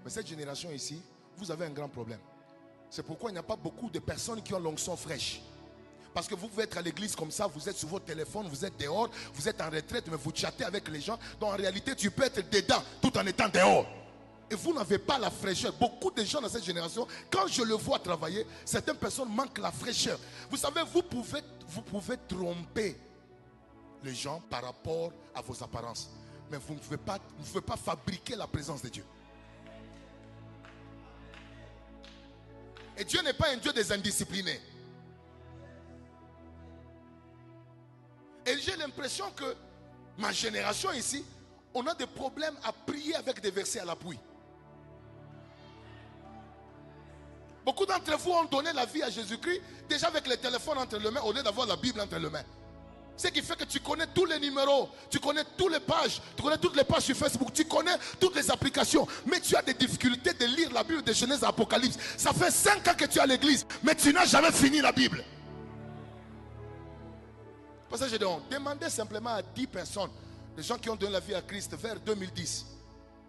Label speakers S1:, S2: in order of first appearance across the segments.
S1: Mais cette génération ici, vous avez un grand problème. C'est pourquoi il n'y a pas beaucoup de personnes qui ont l'onction fraîche. Parce que vous pouvez être à l'église comme ça, vous êtes sur votre téléphone, vous êtes dehors, vous êtes en retraite, mais vous chattez avec les gens. Donc en réalité, tu peux être dedans tout en étant dehors. Et vous n'avez pas la fraîcheur. Beaucoup de gens dans cette génération, quand je le vois travailler, certaines personnes manquent la fraîcheur. Vous savez, vous pouvez tromper les gens par rapport à vos apparences. Mais vous ne pouvez pas fabriquer la présence de Dieu. Et Dieu n'est pas un Dieu des indisciplinés. Et j'ai l'impression que ma génération ici, on a des problèmes à prier avec des versets à l'appui. Beaucoup d'entre vous ont donné la vie à Jésus-Christ déjà avec les téléphones entre les mains au lieu d'avoir la Bible entre les mains. Ce qui fait que tu connais tous les numéros, tu connais toutes les pages, tu connais toutes les pages sur Facebook, tu connais toutes les applications. Mais tu as des difficultés de lire la Bible de Genèse à Apocalypse. Ça fait 5 ans que tu es à l'église, mais tu n'as jamais fini la Bible. Pour ça, je demandais simplement à 10 personnes, les gens qui ont donné la vie à Christ vers 2010,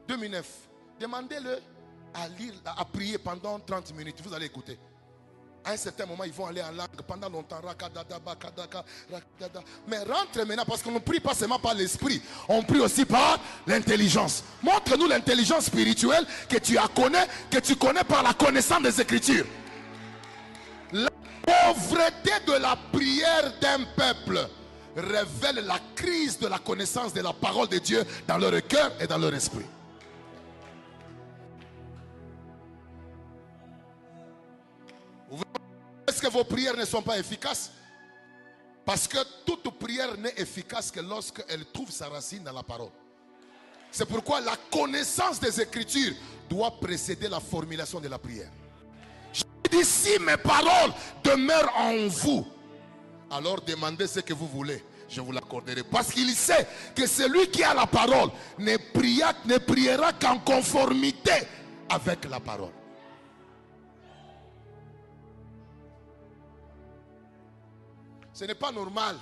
S1: 2009, demandez-le à lire, à prier pendant 30 minutes. Vous allez écouter. À un certain moment, ils vont aller en langue pendant longtemps. Mais rentre maintenant, parce qu'on ne prie pas seulement par l'esprit, on prie aussi par l'intelligence. Montre-nous l'intelligence spirituelle que tu connais par la connaissance des Écritures. La pauvreté de la prière d'un peuple révèle la crise de la connaissance de la parole de Dieu dans leur cœur et dans leur esprit. Est-ce que vos prières ne sont pas efficaces? Parce que toute prière n'est efficace que lorsqu'elle trouve sa racine dans la parole. C'est pourquoi la connaissance des Écritures doit précéder la formulation de la prière. Je dis, si mes paroles demeurent en vous, alors demandez ce que vous voulez, je vous l'accorderai. Parce qu'il sait que celui qui a la parole ne priera qu'en conformité avec la parole. Ce n'est pas normal